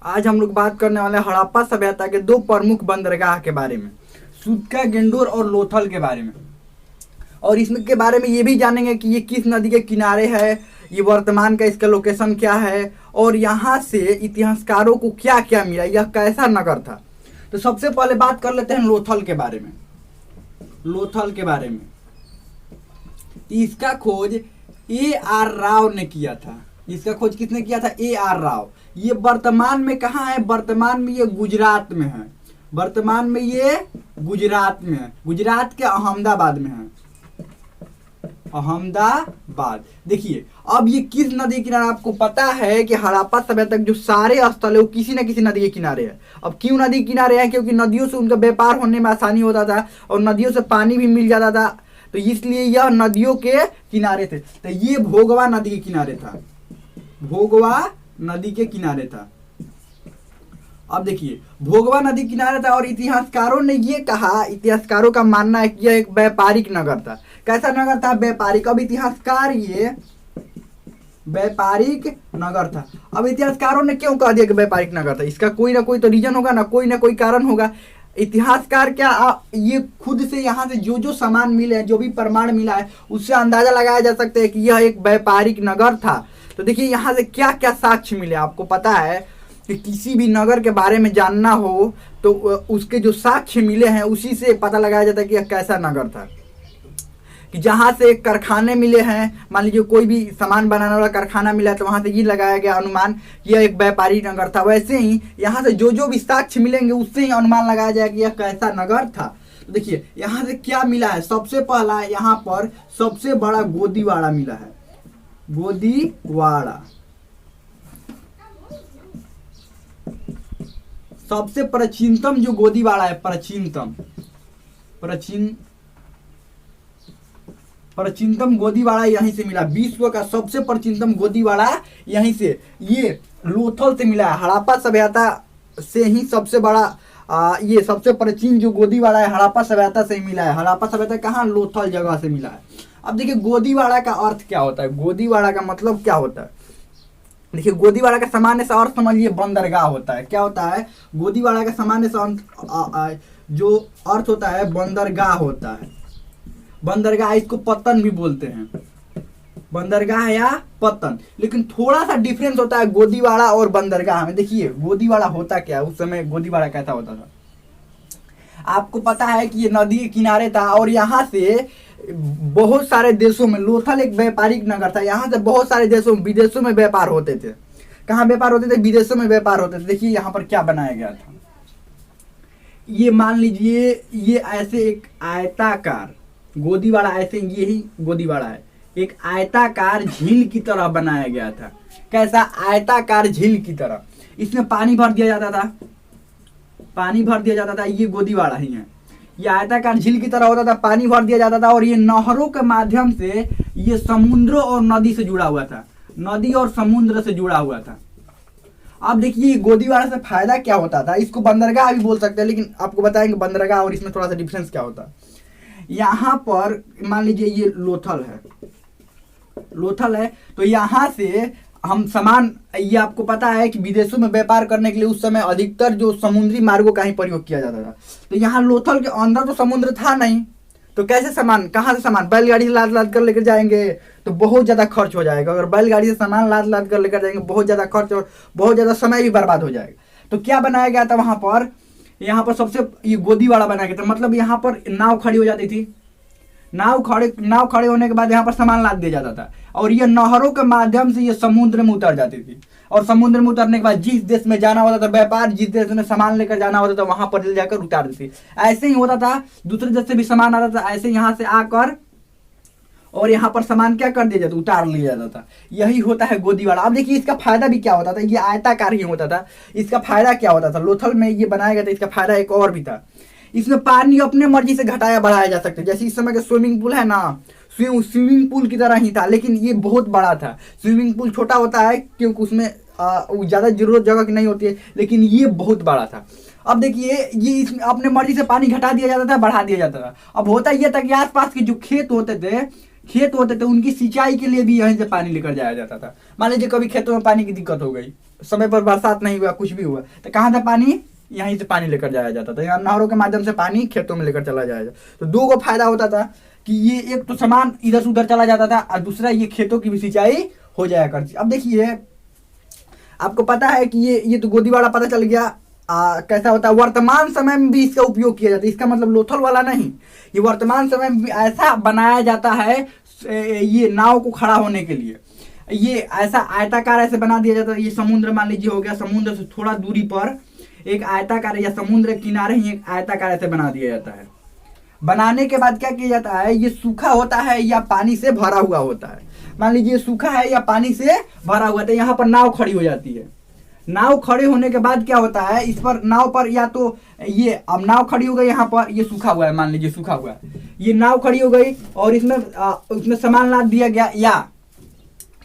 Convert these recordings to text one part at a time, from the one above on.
आज हम लोग बात करने वाले हैं हड़प्पा सभ्यता के दो प्रमुख बंदरगाह के बारे में, सूत्का गेंडोर और लोथल के बारे में। और इसमें के बारे में ये भी जानेंगे कि ये किस नदी के किनारे है, ये वर्तमान का इसका लोकेशन क्या है, और यहाँ से इतिहासकारों को क्या क्या मिला, यह कैसा नगर था। तो सबसे पहले बात कर लेते हैं लोथल के बारे में। लोथल के बारे में इसका खोज A.R. राव ने किया था। इसका खोज किसने किया था? A.R. राव। ये वर्तमान में कहाँ है? वर्तमान में ये गुजरात में है। वर्तमान में ये गुजरात में है, गुजरात के अहमदाबाद में है, अहमदाबाद। देखिए अब ये किस नदी के किनारे, आपको पता है कि हड़प्पा सभ्यता जो सारे स्थल है वो किसी न किसी नदी के किनारे है। अब क्यों नदी के किनारे है? क्योंकि नदियों से उनका व्यापार होने में आसानी होता था और नदियों से पानी भी मिल जाता था, तो इसलिए यह नदियों के किनारे थे। तो ये भोगवा नदी के किनारे था, भोगवा नदी के किनारे था। अब देखिए भोगवा नदी किनारे था और इतिहासकारों ने ये कहा, इतिहासकारों का मानना है कि यह एक व्यापारिक नगर था। कैसा नगर था? व्यापारिक। अब इतिहासकार ये व्यापारिक नगर था। अब इतिहासकारों ने क्यों कह दिया कि व्यापारिक नगर था? इसका कोई ना कोई तो रीजन होगा ना कोई कारण होगा। इतिहासकार क्या ये खुद से यहाँ से जो जो सामान मिले हैं, जो भी प्रमाण मिला है, उससे अंदाजा लगाया जा सकता है कि यह एक व्यापारिक नगर था। तो देखिए यहाँ से क्या क्या साक्ष्य मिले। आपको पता है कि किसी भी नगर के बारे में जानना हो तो उसके जो साक्ष्य मिले हैं उसी से पता लगाया जाता है कि यह कैसा नगर था। कि जहाँ से कारखाने मिले हैं, मान लीजिए कोई भी सामान बनाने वाला कारखाना मिला है तो वहाँ से ये लगाया गया अनुमान कि यह एक व्यापारिक नगर था। वैसे ही यहाँ से जो जो भी साक्ष्य मिलेंगे उससे ही अनुमान लगाया जाएगा कि यह कैसा नगर था। तो देखिए यहाँ से क्या मिला है। सबसे पहला यहाँ पर सबसे बड़ा गोदीवाड़ा मिला है, गोदीवाड़ा। सबसे प्राचीनतम जो गोदीवाड़ा है, प्राचीनतम गोदीवाड़ा यहीं से मिला। विश्व का सबसे प्राचीनतम गोदीवाड़ा यहीं से, ये लोथल से मिला है। हड़प्पा सभ्यता से ही सबसे बड़ा ये सबसे प्राचीन जो गोदीवाड़ा है हड़प्पा सभ्यता से ही मिला है। हड़प्पा सभ्यता कहाँ? लोथल जगह से मिला है। अब देखिए गोदीवाड़ा का अर्थ क्या होता है, गोदीवाड़ा का मतलब क्या होता है। देखिए गोदीवाड़ा का सामान्य सा अर्थ समझिए बंदरगाह होता है। क्या होता है? गोदीवाड़ा का सामान्य सा जो अर्थ होता है बंदरगाह होता है। बंदरगाह, इसको पत्तन भी बोलते हैं, बंदरगाह या पत्तन। लेकिन थोड़ा सा डिफरेंस होता है गोदीवाड़ा और बंदरगाह में। देखिए गोदीवाड़ा होता क्या, उस समय गोदीवाड़ा कैसा होता था। आपको पता है कि ये नदी के किनारे था और यहाँ से बहुत सारे देशों में, लोथल एक व्यापारिक नगर था, यहाँ से बहुत सारे देशों विदेशों में व्यापार होते थे। कहाँ व्यापार होते थे? विदेशों में व्यापार होते थे। देखिए यहाँ पर क्या बनाया गया था। ये मान लीजिए ये ऐसे एक आयताकार गोदीवाड़ा, ऐसे यही गोदीवाड़ा है, एक आयताकार झील की तरह बनाया गया था। कैसा? आयताकार झील की तरह। इसमें पानी भर दिया जाता था, पानी भर दिया जाता था। ये गोदीवाड़ा ही है, ये आयताकार झील की तरह होता था, पानी भर दिया जाता था और ये नहरों के माध्यम से ये समुद्र और नदी से जुड़ा हुआ था, नदी और समुद्र से जुड़ा हुआ था। अब देखिए गोदीवाड़ा से फायदा क्या होता था। इसको बंदरगाह भी बोल सकते हैं, लेकिन आपको बताएंगे बंदरगाह और इसमें थोड़ा सा डिफरेंस क्या होता है। यहाँ पर मान लीजिए ये लोथल है, लोथल है, तो यहाँ से हम सामान, ये आपको पता है कि विदेशों में व्यापार करने के लिए उस समय अधिकतर जो समुद्री मार्गों का ही प्रयोग किया जाता था। तो यहाँ लोथल के अंदर तो समुद्र था नहीं, तो कैसे सामान, कहाँ से सामान, बैलगाड़ी से लाद लाद कर लेकर जाएंगे तो बहुत ज़्यादा खर्च हो जाएगा। अगर बैलगाड़ी से सामान लाद लाद कर लेकर जाएंगे बहुत ज़्यादा खर्च और बहुत ज़्यादा समय भी बर्बाद हो जाएगा। तो क्या बनाया गया था वहाँ पर, यहाँ पर सबसे ये गोदीवाड़ा बनाया गया था। मतलब यहाँ पर नाव खड़ी हो जाती थी, नाव खड़े होने के बाद यहाँ पर सामान लाद दिया जाता था और ये नहरों के माध्यम से ये समुद्र में उतर जाती थी। और समुद्र में उतरने के बाद जिस देश में जाना होता था व्यापार, जिस देश में सामान लेकर जाना होता था वहां पर ले जाकर उतार देती। ऐसे ही होता था, दूसरे देश से भी सामान आता था, ऐसे यहाँ से आकर और यहाँ पर सामान क्या कर दिया जाता, उतार लिया जाता था। यही होता है गोदीवाड़ा। अब देखिए इसका फायदा भी क्या होता था, ये आयताकार ही होता था। इसका फायदा क्या होता था, लोथल में ये बनाया गया था, इसका फायदा एक और भी था। इसमें पानी अपने मर्जी से घटाया बढ़ाया जा सकता है। जैसे इस समय का स्विमिंग पूल है ना, स्विमिंग पूल की तरह ही था, लेकिन ये बहुत बड़ा था। स्विमिंग पूल छोटा होता है क्योंकि उसमें ज़्यादा जरूरत जगह की नहीं होती है, लेकिन ये बहुत बड़ा था। अब देखिए ये इसमें अपने मर्जी से पानी घटा दिया जाता था, बढ़ा दिया जाता था। अब होता यह था कि आसपास के जो खेत होते थे उनकी सिंचाई के लिए भी यहीं से पानी लेकर जाया जाता था। मान लीजिए कभी खेतों में पानी की दिक्कत हो गई समय पर बरसात नहीं हुआ, कुछ भी हुआ, तो कहाँ था पानी, यहीं से पानी लेकर जाया जाता था, यहाँ नहरों के माध्यम से पानी खेतों में लेकर चला जाएगा। तो दो को फायदा होता था कि ये एक तो सामान इधर से उधर चला जाता था, और दूसरा ये खेतों की भी सिंचाई हो जाया करती। अब देखिए आपको पता है कि ये तो गोदी वाला पता चल गया कैसा होता है। वर्तमान समय में भी इसका उपयोग किया जाता है, इसका मतलब लोथल वाला नहीं, ये वर्तमान समय में भी ऐसा बनाया जाता है ये नाव को खड़ा होने के लिए, ये ऐसा आयताकार ऐसे बना दिया जाता है। ये समुद्र मान लीजिए हो गया, समुद्र से थोड़ा दूरी पर एक आयताकार या समुद्र के किनारे ही एक आयताकार ऐसे बना दिया जाता है। बनाने के बाद क्या किया जाता है, ये सूखा होता है या पानी से भरा हुआ होता है। मान लीजिए सूखा है या पानी से भरा हुआ, तो यहाँ पर नाव खड़ी हो जाती है। नाव खड़े होने के बाद क्या होता है, इस पर नाव पर या तो ये अब नाव खड़ी हो गई, यहाँ पर ये सूखा हुआ है, मान लीजिए सूखा हुआ है, ये नाव खड़ी हो गई और इसमें सामान लाद दिया गया, या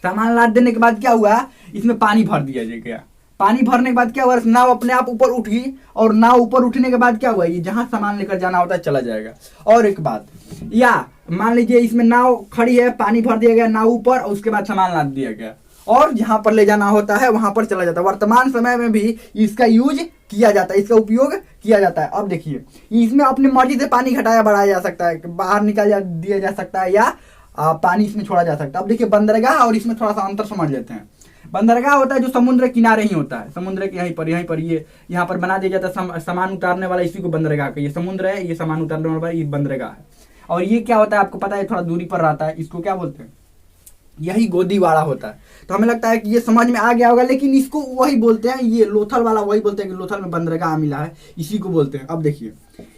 सामान लाद देने के बाद क्या हुआ, इसमें पानी भर दिया गया। पानी भरने के बाद क्या हुआ, नाव अपने आप ऊपर उठ गई, और नाव ऊपर उठने के बाद क्या हुआ, ये जहां सामान लेकर जाना होता है चला जाएगा। और एक बात, या मान लीजिए इसमें नाव खड़ी है, पानी भर दिया गया नाव ऊपर, और उसके बाद सामान लाद दिया गया, और जहां पर ले जाना होता है वहां पर चला जाता है। वर्तमान समय में भी इसका यूज किया जाता है, इसका उपयोग किया जाता है। अब देखिए इसमें अपनी मर्जी से पानी घटाया बढ़ाया जा सकता है, बाहर निकाल दिया जा सकता है, या पानी इसमें छोड़ा जा सकता है। अब देखिए बंदरगाह और इसमें थोड़ा सा अंतर समझ लेते हैं। बंदरगाह होता है जो समुद्र किनारे ही होता है, समुद्र के यहीं पर ये यहाँ पर बना दिया जाता है सामान उतारने वाला, इसी को बंदरगाह का, ये समुद्र है, ये सामान उतारने वाला ये बंदरगाह है। और ये क्या होता है आपको पता है, थोड़ा दूरी पर रहता है, इसको क्या बोलते हैं, यही गोदीवाड़ा होता है। तो हमें लगता है कि ये समझ में आ गया होगा, लेकिन इसको वही बोलते हैं, ये लोथल वाला वही बोलते हैं कि लोथल में बंदरगाह मिला है, इसी को बोलते हैं। अब देखिए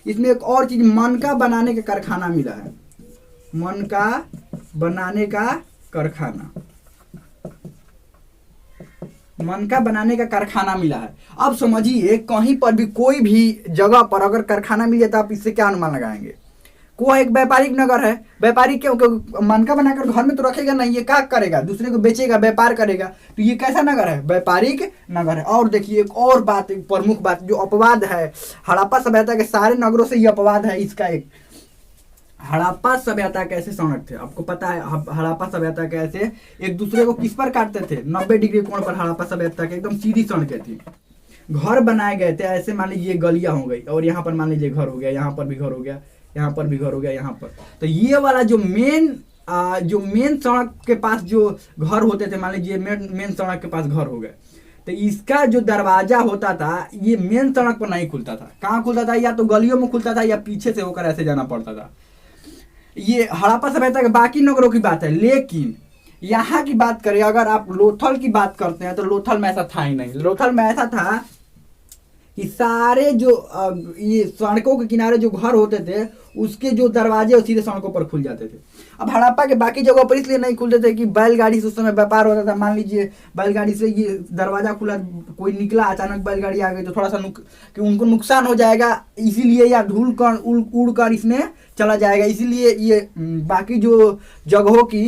इसमें एक और चीज, मनका बनाने का कारखाना मिला है, मनका बनाने का कारखाना, मनका बनाने का कारखाना मिला है। अब समझिए कहीं पर भी कोई भी जगह पर अगर कारखाना मिल जाता है, आप इससे क्या अनुमान लगाएंगे, को एक व्यापारिक नगर है, व्यापारी क्यों मनका बनाकर घर में तो रखेगा नहीं, ये क्या करेगा, दूसरे को बेचेगा, व्यापार करेगा, तो ये कैसा नगर है, व्यापारिक नगर है। और देखिए एक और बात, एक प्रमुख बात जो अपवाद है, हड़प्पा सभ्यता के सारे नगरों से ये अपवाद है इसका एक, हड़प्पा सभ्यता कैसे सड़क थे, आपको पता है हड़प्पा सभ्यता कैसे एक दूसरे को किस पर काटते थे, 90 डिग्री कोण पर हड़प्पा सभ्यता के एकदम सीधी सड़कें थी, घर बनाए गए थे ऐसे, मान लीजिए गलियां हो गई, और यहाँ पर मान लीजिए घर हो गया, यहाँ पर भी घर हो गया, यहाँ पर भी घर हो गया, यहाँ पर। तो ये वाला जो मेन सड़क के पास जो घर होते थे, मान लीजिए मेन सड़क के पास घर हो गए, तो इसका जो दरवाजा होता था ये मेन सड़क पर नहीं खुलता था, कहाँ खुलता था, या तो गलियों में खुलता था या पीछे से होकर ऐसे जाना पड़ता था। ये हड़प्पा सभ्यता के बाकी नगरों की बात है, लेकिन यहाँ की बात करें, अगर आप लोथल की बात करते हैं तो लोथल में ऐसा था ही नहीं। लोथल में ऐसा था कि सारे जो ये सड़कों के किनारे जो घर होते थे उसके जो दरवाजे सीधे सड़कों पर खुल जाते थे। अब हड़प्पा के बाकी जगहों पर इसलिए नहीं खुलते थे कि बैलगाड़ी से उस समय व्यापार होता था, मान लीजिए बैलगाड़ी से ये दरवाजा खुला, कोई निकला, अचानक बैलगाड़ी आ गई तो थोड़ा सा कि उनको नुकसान हो जाएगा, इसीलिए, या धूल कर उड़ कर इसमें चला जाएगा, इसीलिए ये बाकी जो जगहों की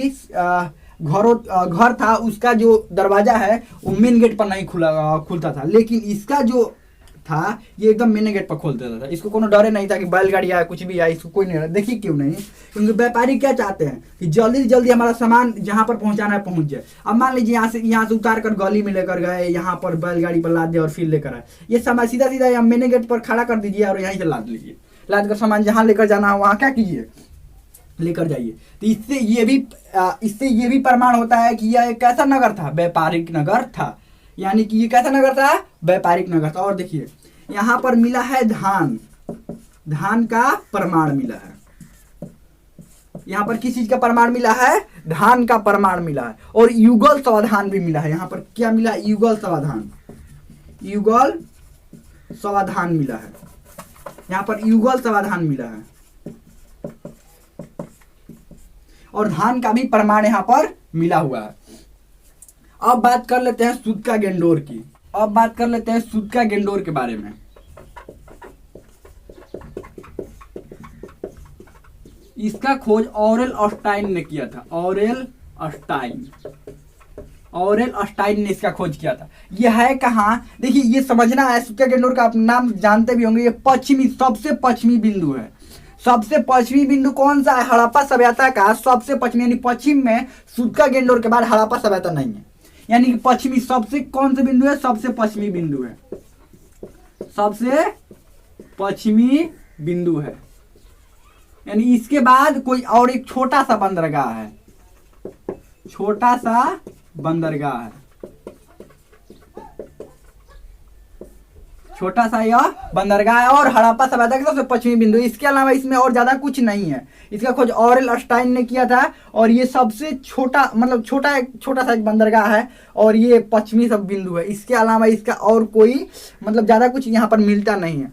घर था उसका जो दरवाजा है वो मेन गेट पर नहीं खुलता था, लेकिन इसका जो था ये एकदम मेन गेट पर खोल देता था। इसको कोनो डरे नहीं था कि बैलगाड़ी आए कुछ भी आए, इसको कोई नहीं। देखिए क्यों नहीं, क्योंकि व्यापारी क्या चाहते हैं कि जल्दी से जल्दी हमारा सामान जहाँ पर पहुँचाना है पहुँच जाए। अब मान लीजिए यहाँ से उतार कर गली में लेकर गए, यहाँ पर बैलगाड़ी पर लाद दिया और फिर लेकर आए, ये सामान सीधा सीधा यहाँ मेन गेट पर खड़ा कर दीजिए और यहीं से लाद लीजिए, लाद कर सामान जहाँ लेकर जाना है वहाँ क्या कीजिए, लेकर जाइए। तो इससे ये भी प्रमाण होता है कि यह एक कैसा नगर था, व्यापारिक नगर था, यानी कि ये कैसा नगर था, व्यापारिक नगर था। और देखिए यहाँ पर मिला है धान का प्रमाण मिला है, यहाँ पर किस चीज का प्रमाण मिला है, धान का प्रमाण मिला है, और युगल समाधान भी मिला है। यहाँ पर क्या मिला, युगल समाधान मिला है, यहाँ पर युगल समाधान मिला है, और धान का भी प्रमाण यहाँ पर मिला हुआ है। अब बात कर लेते हैं सूत्का गेंडोर की, अब बात कर लेते हैं सूत्का गेंडोर के बारे में। इसका खोज ऑरेल अस्टाइन ने किया था, ऑरेल अस्टाइन ने इसका खोज किया था। यह है कहाँ, देखिए ये समझना है, सूत्का गेंडोर का आप नाम जानते भी होंगे, ये सबसे पश्चिमी बिंदु है। सबसे पश्चिमी बिंदु कौन सा है, हड़प्पा सभ्यता का सबसे पश्चिमी, यानी पश्चिम में सूत्का गेंडोर के बाद हड़प्पा सभ्यता नहीं है। यानी कि पश्चिमी सबसे कौन सा बिंदु है, सबसे पश्चिमी बिंदु है, सबसे पश्चिमी बिंदु है। यानी इसके बाद कोई और एक छोटा सा बंदरगाह है, छोटा सा बंदरगाह है, छोटा सा यह बंदरगाह है और हड़प्पा सभ्यता का सबसे पश्चिमी बिंदु। इसके अलावा इसमें और ज्यादा कुछ नहीं है। इसका खोज ऑरेल स्टाइन ने किया था और ये सबसे छोटा मतलब छोटा सा एक बंदरगाह है और ये पश्चिमी सब बिंदु है। इसके अलावा इसका और कोई मतलब ज्यादा कुछ यहाँ पर मिलता नहीं है।